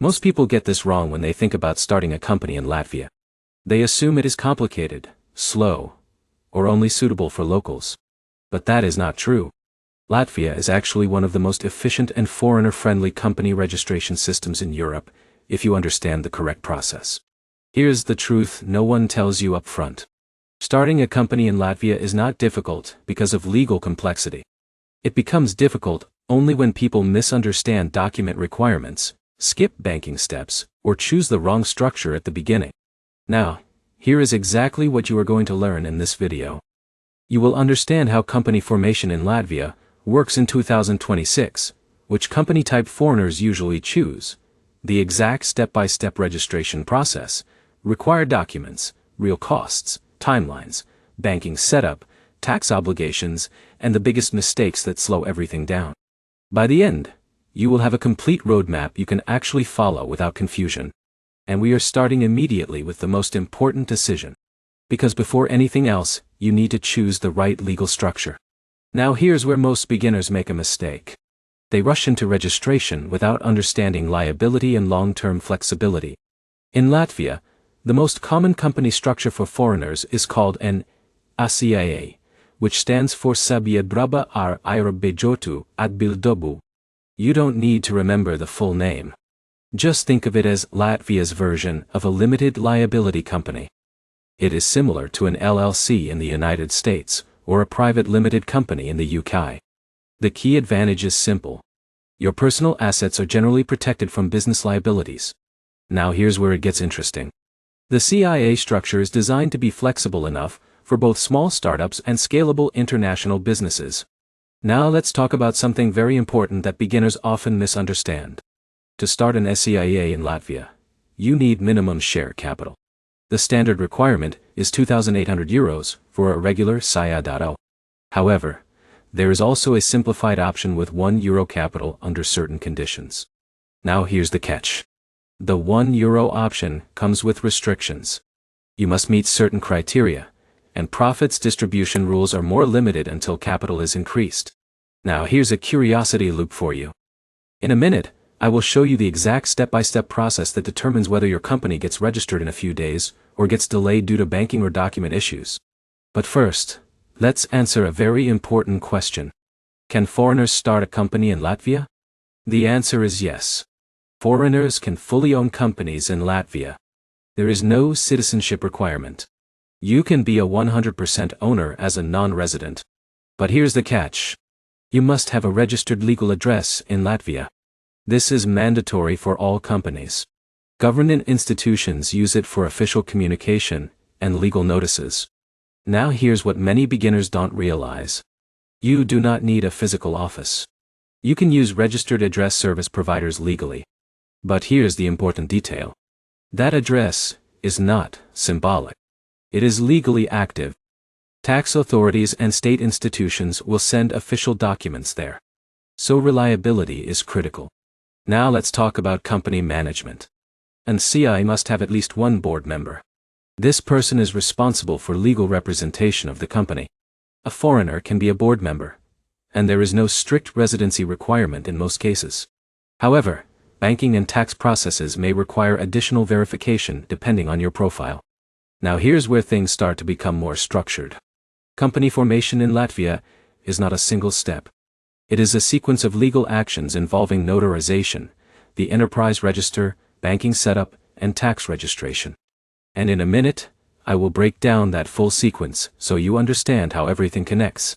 Most people get this wrong when they think about starting a company in Latvia. They assume it is complicated, slow, or only suitable for locals. But that is not true. Latvia is actually one of the most efficient and foreigner-friendly company registration systems in Europe, if you understand the correct process. Here's the truth no one tells you up front. Starting a company in Latvia is not difficult because of legal complexity. It becomes difficult only when people misunderstand document requirements, skip banking steps, or choose the wrong structure at the beginning. Now, here is exactly what you are going to learn in this video. You will understand how company formation in Latvia works in 2026, which company type foreigners usually choose, the exact step-by-step registration process, required documents, real costs, timelines, banking setup, tax obligations, and the biggest mistakes that slow everything down. By the end, you will have a complete roadmap you can actually follow without confusion. And we are starting immediately with the most important decision. Because before anything else, you need to choose the right legal structure. Now here's where most beginners make a mistake. They rush into registration without understanding liability and long-term flexibility. In Latvia, the most common company structure for foreigners is called an ACIA, which stands for Sabiedrība ar ierobežotu atbildību. You don't need to remember the full name. Just think of it as Latvia's version of a limited liability company. It is similar to an LLC in the United States or a private limited company in the UK. The key advantage is simple. Your personal assets are generally protected from business liabilities. Now here's where it gets interesting. The CIA structure is designed to be flexible enough for both small startups and scalable international businesses. Now let's talk about something very important that beginners often misunderstand. To start an SCIA in Latvia, you need minimum share capital. The standard requirement is €2,800 for a regular SCIA. However, there is also a simplified option with €1 capital under certain conditions. Now here's the catch. The €1 option comes with restrictions. You must meet certain criteria, and profits distribution rules are more limited until capital is increased. Now here's a curiosity loop for you. In a minute, I will show you the exact step-by-step process that determines whether your company gets registered in a few days or gets delayed due to banking or document issues. But first, let's answer a very important question. Can foreigners start a company in Latvia? The answer is yes. Foreigners can fully own companies in Latvia. There is no citizenship requirement. You can be a 100% owner as a non-resident. But here's the catch. You must have a registered legal address in Latvia. This is mandatory for all companies. Government institutions use it for official communication and legal notices. Now here's what many beginners don't realize. You do not need a physical office. You can use registered address service providers legally. But here's the important detail. That address is not symbolic. It is legally active. Tax authorities and state institutions will send official documents there. So reliability is critical. Now let's talk about company management. An CI must have at least one board member. This person is responsible for legal representation of the company. A foreigner can be a board member, and there is no strict residency requirement in most cases. However, banking and tax processes may require additional verification depending on your profile. Now here's where things start to become more structured. Company formation in Latvia is not a single step. It is a sequence of legal actions involving notarization, the enterprise register, banking setup, and tax registration. And in a minute, I will break down that full sequence so you understand how everything connects.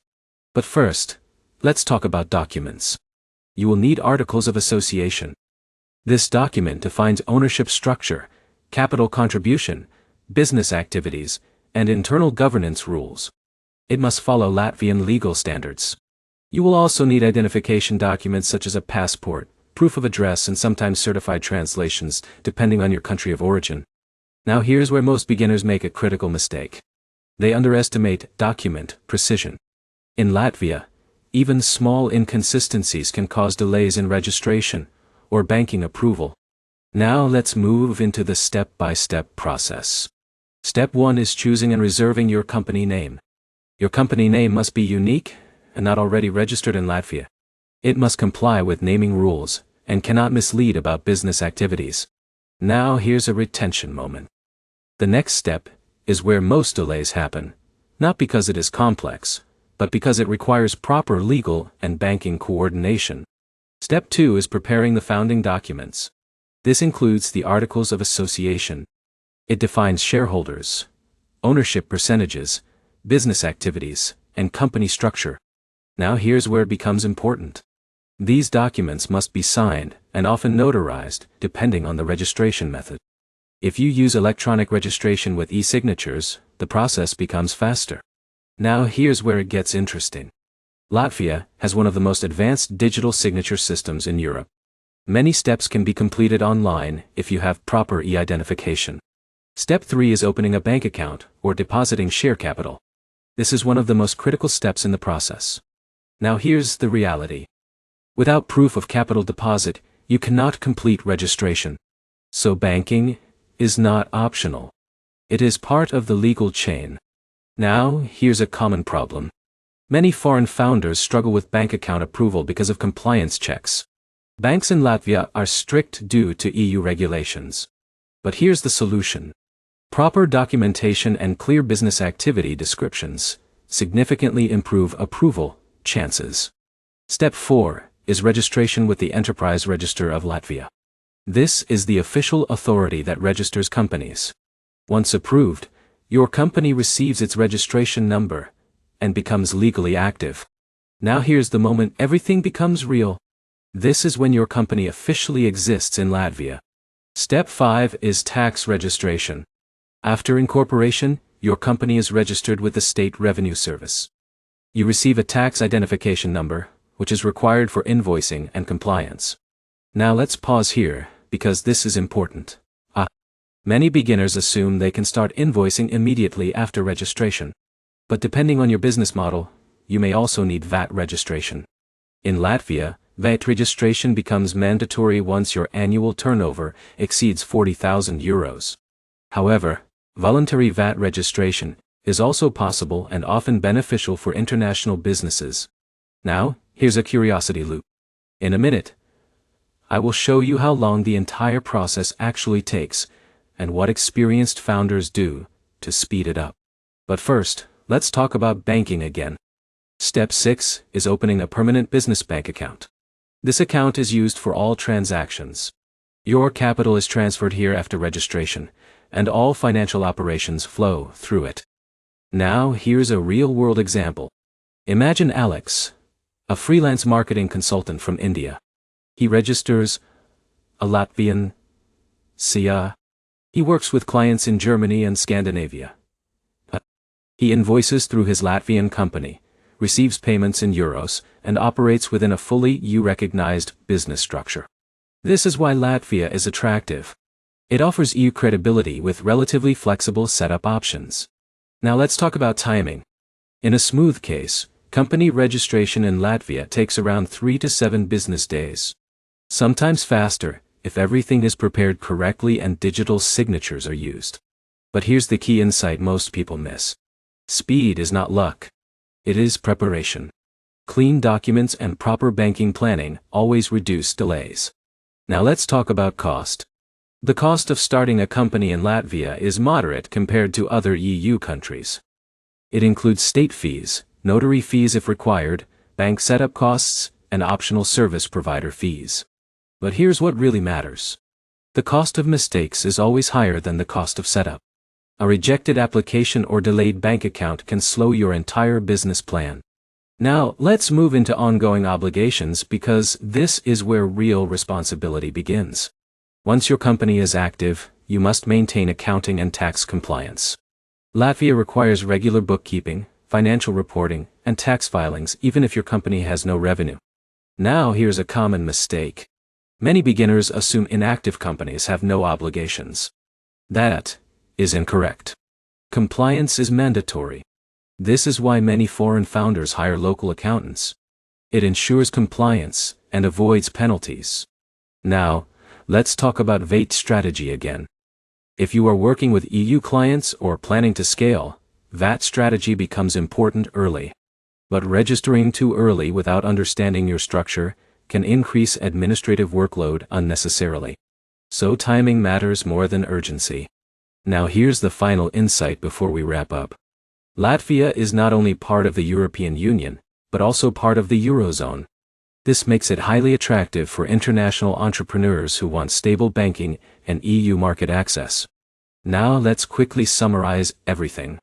But first, let's talk about documents. You will need articles of association. This document defines ownership structure, capital contribution, business activities, and internal governance rules. It must follow Latvian legal standards. You will also need identification documents such as a passport, proof of address, and sometimes certified translations, depending on your country of origin. Now here's where most beginners make a critical mistake. They underestimate document precision. In Latvia, even small inconsistencies can cause delays in registration or banking approval. Now let's move into the step-by-step process. Step 1 is choosing and reserving your company name. Your company name must be unique and not already registered in Latvia. It must comply with naming rules and cannot mislead about business activities. Now here's a retention moment. The next step is where most delays happen, not because it is complex, but because it requires proper legal and banking coordination. Step 2 is preparing the founding documents. This includes the Articles of Association. It defines shareholders, ownership percentages, business activities, and company structure. Now here's where it becomes important. These documents must be signed and often notarized, depending on the registration method. If you use electronic registration with e-signatures, the process becomes faster. Now here's where it gets interesting. Latvia has one of the most advanced digital signature systems in Europe. Many steps can be completed online if you have proper e-identification. Step 3 is opening a bank account or depositing share capital. This is one of the most critical steps in the process. Now here's the reality. Without proof of capital deposit, you cannot complete registration. So banking is not optional. It is part of the legal chain. Now, here's a common problem. Many foreign founders struggle with bank account approval because of compliance checks. Banks in Latvia are strict due to EU regulations. But here's the solution. Proper documentation and clear business activity descriptions significantly improve approval chances. Step 4 is registration with the Enterprise Register of Latvia. This is the official authority that registers companies. Once approved, your company receives its registration number and becomes legally active. Now here's the moment everything becomes real. This is when your company officially exists in Latvia. Step 5 is tax registration. After incorporation, your company is registered with the State Revenue Service. You receive a tax identification number, which is required for invoicing and compliance. Now let's pause here, because this is important. Many beginners assume they can start invoicing immediately after registration. But depending on your business model, you may also need VAT registration. In Latvia, VAT registration becomes mandatory once your annual turnover exceeds 40,000 euros. However, voluntary VAT registration is also possible and often beneficial for international businesses. Now, here's a curiosity loop. In a minute, I will show you how long the entire process actually takes and what experienced founders do to speed it up. But first, let's talk about banking again. Step 6 is opening a permanent business bank account. This account is used for all transactions. Your capital is transferred here after registration, and all financial operations flow through it. Now here's a real-world example. Imagine Alex, a freelance marketing consultant from India. He registers a Latvian SIA. He works with clients in Germany and Scandinavia. He invoices through his Latvian company, receives payments in euros, and operates within a fully EU-recognized business structure. This is why Latvia is attractive. It offers EU credibility with relatively flexible setup options. Now let's talk about timing. In a smooth case, company registration in Latvia takes around 3 to 7 business days. Sometimes faster, if everything is prepared correctly and digital signatures are used. But here's the key insight most people miss. Speed is not luck. It is preparation. Clean documents and proper banking planning always reduce delays. Now let's talk about cost. The cost of starting a company in Latvia is moderate compared to other EU countries. It includes state fees, notary fees if required, bank setup costs, and optional service provider fees. But here's what really matters. The cost of mistakes is always higher than the cost of setup. A rejected application or delayed bank account can slow your entire business plan. Now, let's move into ongoing obligations because this is where real responsibility begins. Once your company is active, you must maintain accounting and tax compliance. Latvia requires regular bookkeeping, financial reporting, and tax filings even if your company has no revenue. Now here's a common mistake. Many beginners assume inactive companies have no obligations. That is incorrect. Compliance is mandatory. This is why many foreign founders hire local accountants. It ensures compliance and avoids penalties. Now, let's talk about VAT strategy again. If you are working with EU clients or planning to scale, VAT strategy becomes important early. But registering too early without understanding your structure can increase administrative workload unnecessarily. So timing matters more than urgency. Now here's the final insight before we wrap up. Latvia is not only part of the European Union, but also part of the Eurozone. This makes it highly attractive for international entrepreneurs who want stable banking and EU market access. Now let's quickly summarize everything.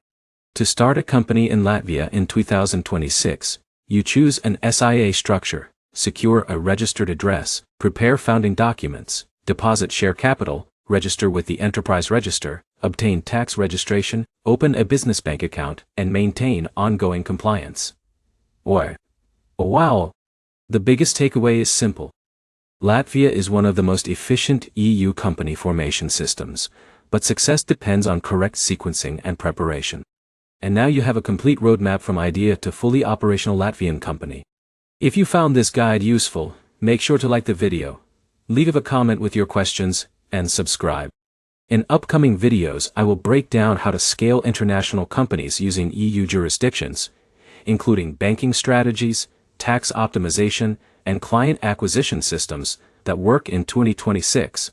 To start a company in Latvia in 2026, you choose an SIA structure, secure a registered address, prepare founding documents, deposit share capital, register with the enterprise register, obtain tax registration, open a business bank account, and maintain ongoing compliance. Wow! The biggest takeaway is simple. Latvia is one of the most efficient EU company formation systems, but success depends on correct sequencing and preparation. And now you have a complete roadmap from idea to fully operational Latvian company. If you found this guide useful, make sure to like the video, leave a comment with your questions, and subscribe. In upcoming videos, I will break down how to scale international companies using EU jurisdictions, including banking strategies, tax optimization, and client acquisition systems that work in 2026.